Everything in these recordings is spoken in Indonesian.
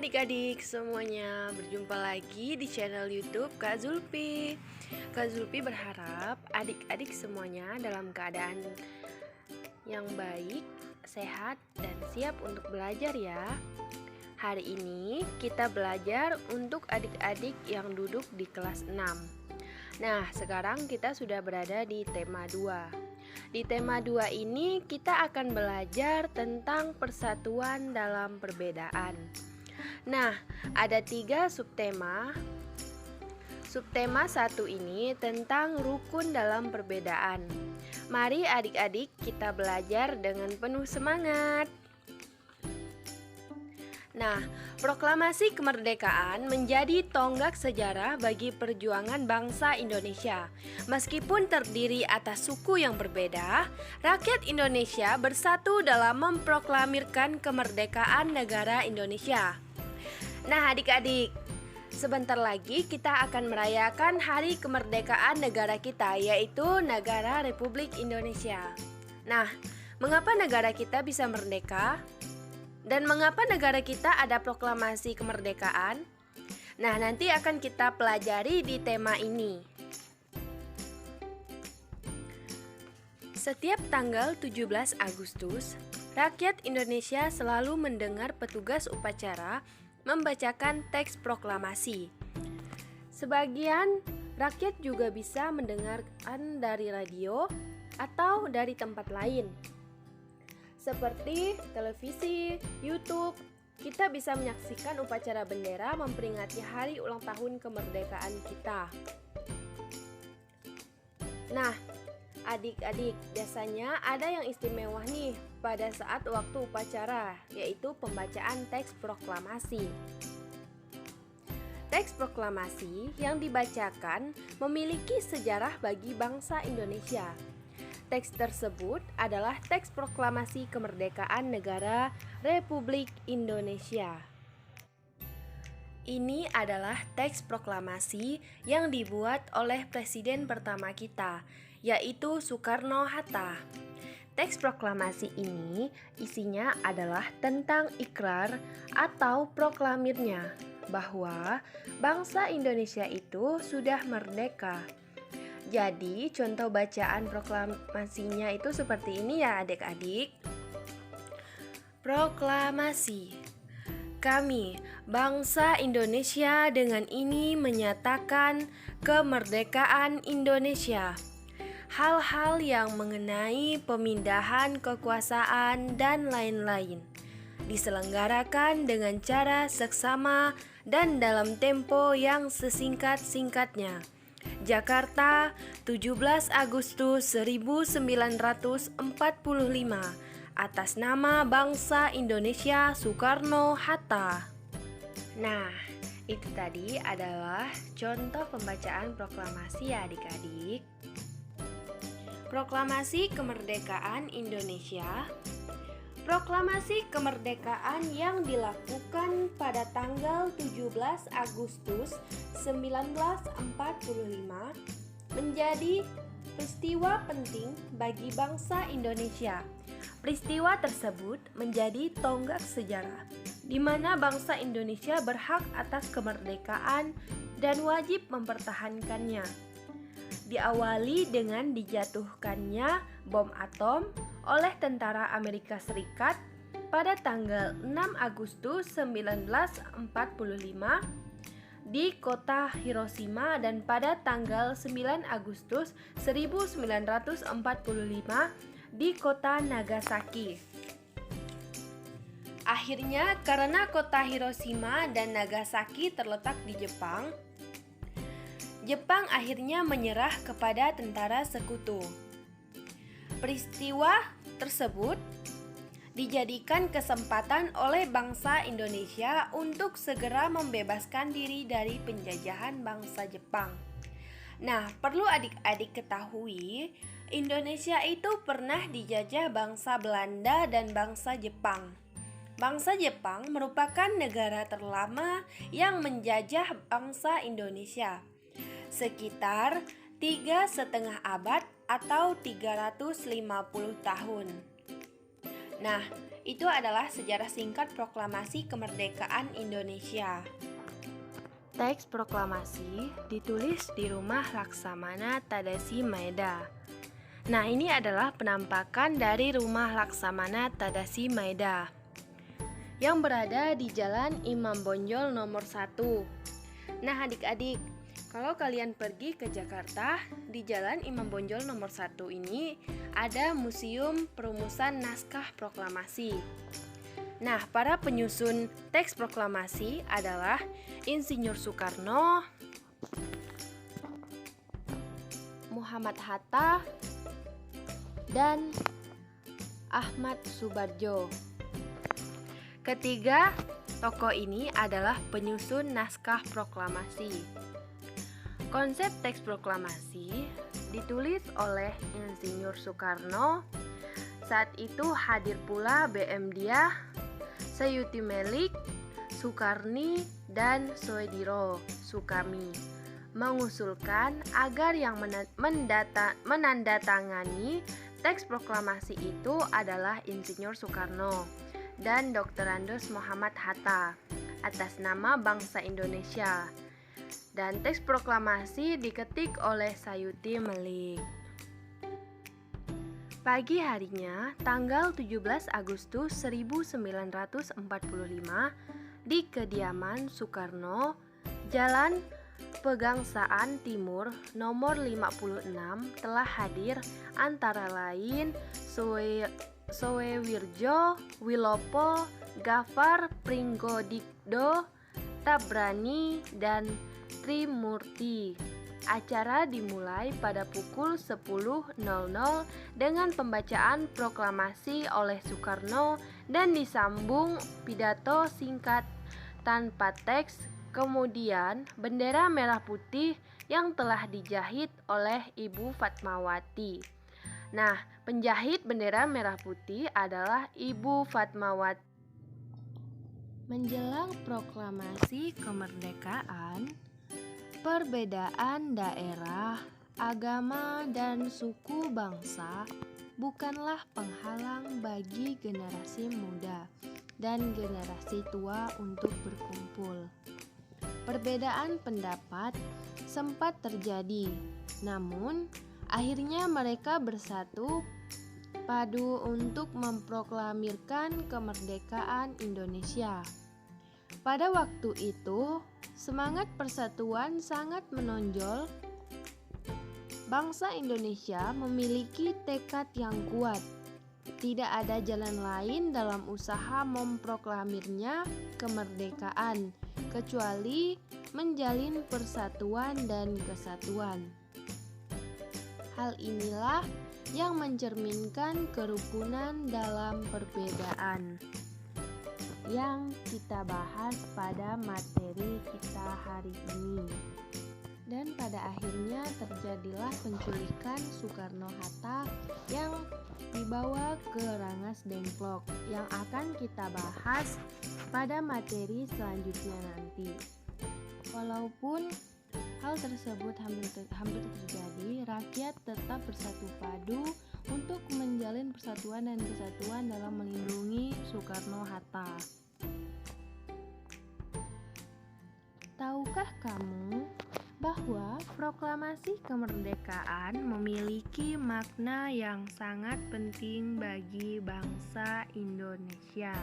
adik-adik semuanya, berjumpa lagi di channel YouTube Kak Zulfi. Kak Zulfi berharap adik-adik semuanya dalam keadaan yang baik, sehat, dan siap untuk belajar ya. Hari ini kita belajar untuk adik-adik yang duduk di kelas 6. Nah, sekarang kita sudah berada di tema 2. Di tema 2 ini kita akan belajar tentang persatuan dalam perbedaan. Nah, ada 3 subtema. Subtema 1 ini tentang rukun dalam perbedaan. Mari adik-adik kita belajar dengan penuh semangat. Nah, proklamasi kemerdekaan menjadi tonggak sejarah bagi perjuangan bangsa Indonesia. Meskipun terdiri atas suku yang berbeda, rakyat Indonesia bersatu dalam memproklamirkan kemerdekaan negara Indonesia. Nah, adik-adik, sebentar lagi kita akan merayakan hari kemerdekaan negara kita, yaitu negara Republik Indonesia. Nah, mengapa negara kita bisa merdeka? Dan mengapa negara kita ada proklamasi kemerdekaan? Nah, nanti akan kita pelajari di tema ini. Setiap tanggal 17 Agustus, rakyat Indonesia selalu mendengar petugas upacara membacakan teks proklamasi. Sebagian rakyat juga bisa mendengarkan dari radio atau dari tempat lain, seperti televisi, YouTube. Kita bisa menyaksikan upacara bendera memperingati hari ulang tahun kemerdekaan kita. Nah, adik-adik, biasanya ada yang istimewa nih pada saat waktu upacara, yaitu pembacaan teks proklamasi. Teks proklamasi yang dibacakan memiliki sejarah bagi bangsa Indonesia. Teks tersebut adalah teks proklamasi kemerdekaan negara Republik Indonesia. Ini adalah teks proklamasi yang dibuat oleh presiden pertama kita, yaitu Soekarno-Hatta. Teks proklamasi ini isinya adalah tentang ikrar atau proklamirnya bahwa bangsa Indonesia itu sudah merdeka. Jadi, contoh bacaan proklamasinya itu seperti ini ya adik-adik. Proklamasi. Kami, bangsa Indonesia dengan ini menyatakan kemerdekaan Indonesia. Hal-hal yang mengenai pemindahan kekuasaan dan lain-lain diselenggarakan dengan cara seksama dan dalam tempo yang sesingkat-singkatnya. Jakarta, 17 Agustus 1945, atas nama bangsa Indonesia Soekarno-Hatta. Nah, itu tadi adalah contoh pembacaan proklamasi ya adik-adik. Proklamasi kemerdekaan Indonesia. Proklamasi kemerdekaan yang dilakukan pada tanggal 17 Agustus 1945 menjadi peristiwa penting bagi bangsa Indonesia. Peristiwa tersebut menjadi tonggak sejarah di mana bangsa Indonesia berhak atas kemerdekaan dan wajib mempertahankannya. Diawali dengan dijatuhkannya bom atom oleh tentara Amerika Serikat pada tanggal 6 Agustus 1945 di kota Hiroshima dan pada tanggal 9 Agustus 1945 di kota Nagasaki. Akhirnya, karena kota Hiroshima dan Nagasaki terletak di Jepang, Jepang akhirnya menyerah kepada tentara sekutu. Peristiwa tersebut dijadikan kesempatan oleh bangsa Indonesia untuk segera membebaskan diri dari penjajahan bangsa Jepang. Nah, perlu adik-adik ketahui, Indonesia itu pernah dijajah bangsa Belanda dan bangsa Jepang. Bangsa Jepang merupakan negara terlama yang menjajah bangsa Indonesia, sekitar 3,5 abad atau 350 tahun. Nah, itu adalah sejarah singkat proklamasi kemerdekaan Indonesia. Teks proklamasi ditulis di rumah Laksamana Tadasi Maeda. Nah, ini adalah penampakan dari rumah Laksamana Tadasi Maeda yang berada di Jalan Imam Bonjol nomor 1. Nah, adik-adik, kalau kalian pergi ke Jakarta, di Jalan Imam Bonjol nomor 1 ini ada Museum Perumusan Naskah Proklamasi. Nah, para penyusun teks proklamasi adalah Insinyur Soekarno, Muhammad Hatta, dan Ahmad Subarjo. Ketiga tokoh ini adalah penyusun naskah proklamasi. Konsep teks proklamasi ditulis oleh Insinyur Soekarno. Saat itu hadir pula BM Diah, Sayuti Melik, Sukarni, dan Soediro Sukami mengusulkan agar yang menandatangani teks proklamasi itu adalah Insinyur Soekarno dan Dr. Andos Muhammad Hatta atas nama bangsa Indonesia. Dan teks proklamasi diketik oleh Sayuti Melik. Pagi harinya, tanggal 17 Agustus 1945, di kediaman Soekarno, Jalan Pegangsaan Timur nomor 56 telah hadir antara lain Soewirjo Wilopo, Gafar Pringgodikdo, Tabrani, dan Trimurti. Acara dimulai pada pukul 10.00 dengan pembacaan proklamasi oleh Soekarno dan disambung pidato singkat tanpa teks. Kemudian bendera merah putih yang telah dijahit oleh Ibu Fatmawati. Nah, penjahit bendera merah putih adalah Ibu Fatmawati. Menjelang proklamasi kemerdekaan, perbedaan daerah, agama, dan suku bangsa bukanlah penghalang bagi generasi muda dan generasi tua untuk berkumpul. Perbedaan pendapat sempat terjadi, namun akhirnya mereka bersatu padu untuk memproklamirkan kemerdekaan Indonesia. Pada waktu itu, semangat persatuan sangat menonjol. Bangsa Indonesia memiliki tekad yang kuat. Tidak ada jalan lain dalam usaha memproklamirnya kemerdekaan, kecuali menjalin persatuan dan kesatuan. Hal inilah yang mencerminkan kerukunan dalam perbedaan yang kita bahas pada materi kita hari ini. Dan pada akhirnya terjadilah penculikan Soekarno-Hatta yang dibawa ke Rangas Dengklok yang akan kita bahas pada materi selanjutnya nanti. Walaupun hal tersebut hampir terjadi, rakyat tetap bersatu padu untuk menjalin persatuan dan kesatuan dalam melindungi Soekarno-Hatta. Tahukah kamu bahwa proklamasi kemerdekaan memiliki makna yang sangat penting bagi bangsa Indonesia?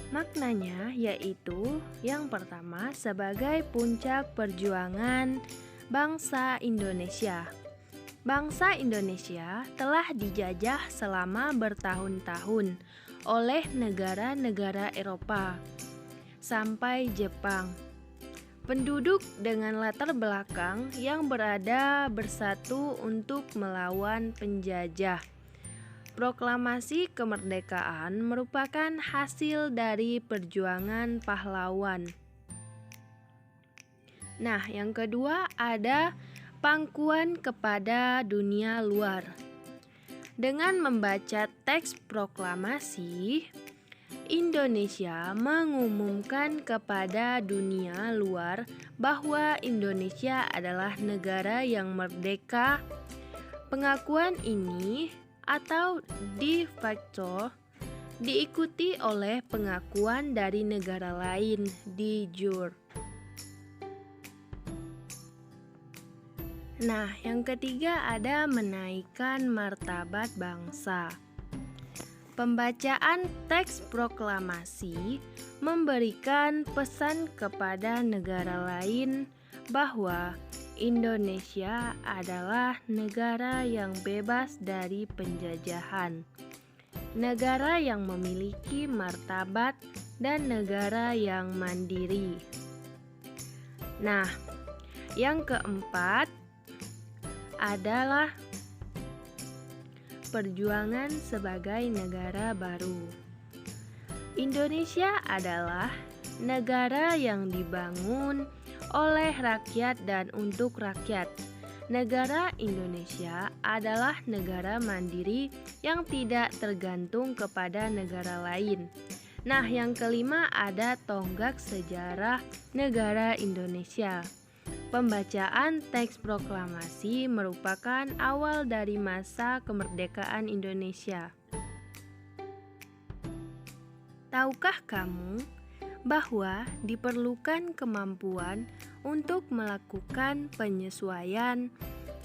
Maknanya yaitu yang pertama sebagai puncak perjuangan bangsa Indonesia. Bangsa Indonesia telah dijajah selama bertahun-tahun oleh negara-negara Eropa sampai Jepang. Penduduk dengan latar belakang yang berada bersatu untuk melawan penjajah. Proklamasi kemerdekaan merupakan hasil dari perjuangan pahlawan. Nah, yang kedua ada pangkuan kepada dunia luar. Dengan membaca teks proklamasi, Indonesia mengumumkan kepada dunia luar bahwa Indonesia adalah negara yang merdeka. Pengakuan ini atau de facto diikuti oleh pengakuan dari negara lain de jure. Nah, yang ketiga ada menaikkan martabat bangsa. Pembacaan teks proklamasi memberikan pesan kepada negara lain bahwa Indonesia adalah negara yang bebas dari penjajahan, negara yang memiliki martabat, dan negara yang mandiri. Nah, yang keempat adalah perjuangan sebagai negara baru. Indonesia adalah negara yang dibangun oleh rakyat dan untuk rakyat. Negara Indonesia adalah negara mandiri yang tidak tergantung kepada negara lain. Nah, yang kelima ada tonggak sejarah negara Indonesia. Pembacaan teks proklamasi merupakan awal dari masa kemerdekaan Indonesia. Tahukah kamu bahwa diperlukan kemampuan untuk melakukan penyesuaian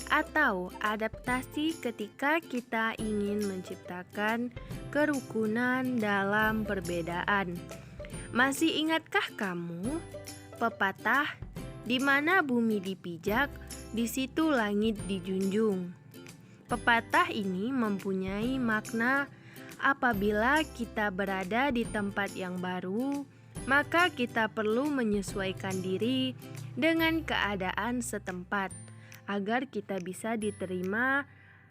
atau adaptasi ketika kita ingin menciptakan kerukunan dalam perbedaan? Masih ingatkah kamu pepatah di mana bumi dipijak, di situ langit dijunjung? Pepatah ini mempunyai makna apabila kita berada di tempat yang baru, maka kita perlu menyesuaikan diri dengan keadaan setempat agar kita bisa diterima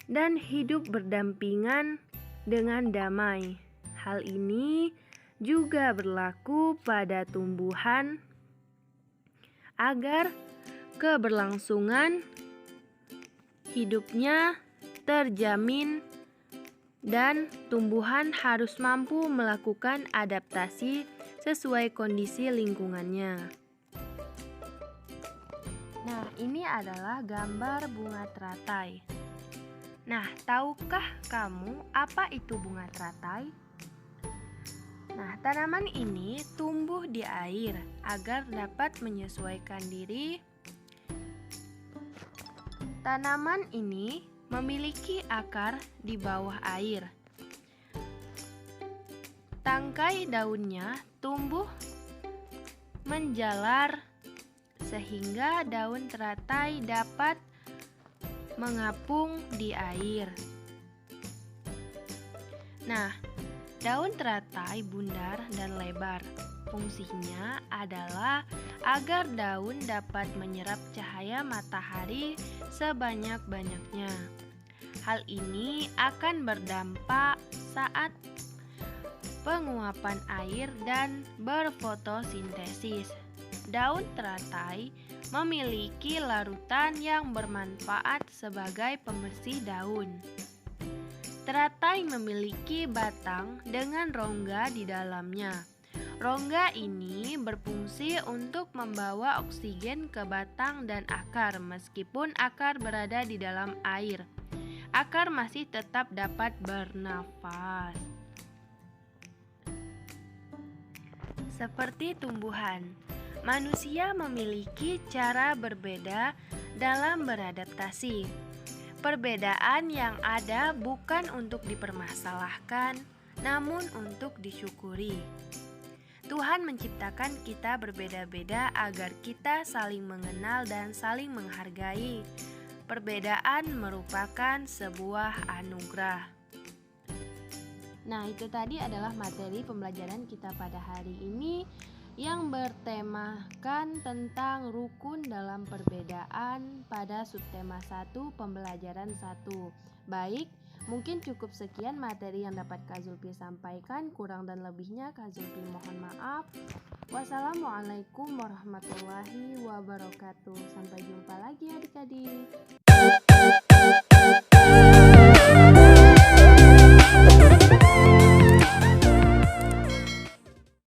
dan hidup berdampingan dengan damai. Hal ini juga berlaku pada tumbuhan agar keberlangsungan hidupnya terjamin dan tumbuhan harus mampu melakukan adaptasi sesuai kondisi lingkungannya. Nah, ini adalah gambar bunga teratai. Nah, tahukah kamu apa itu bunga teratai? Nah, tanaman ini tumbuh di air agar dapat menyesuaikan diri. Tanaman ini memiliki akar di bawah air. Tangkai daunnya tumbuh menjalar sehingga daun teratai dapat mengapung di air. Nah, daun teratai bundar dan lebar. Fungsinya adalah agar daun dapat menyerap cahaya matahari sebanyak-banyaknya. Hal ini akan berdampak saat penguapan air dan berfotosintesis. Daun teratai memiliki larutan yang bermanfaat sebagai pembersih daun. Teratai memiliki batang dengan rongga di dalamnya. Rongga ini berfungsi untuk membawa oksigen ke batang dan akar. Meskipun akar berada di dalam air, akar masih tetap dapat bernafas. Seperti tumbuhan, manusia memiliki cara berbeda dalam beradaptasi. Perbedaan yang ada bukan untuk dipermasalahkan, namun untuk disyukuri. Tuhan menciptakan kita berbeda-beda agar kita saling mengenal dan saling menghargai. Perbedaan merupakan sebuah anugerah. Nah, itu tadi adalah materi pembelajaran kita pada hari ini yang bertemakan tentang rukun dalam perbedaan pada subtema 1 pembelajaran 1. Baik, mungkin cukup sekian materi yang dapat Kak Zulfi sampaikan. Kurang dan lebihnya Kak Zulfi mohon maaf. Wassalamualaikum warahmatullahi wabarakatuh. Sampai jumpa lagi adik-adik.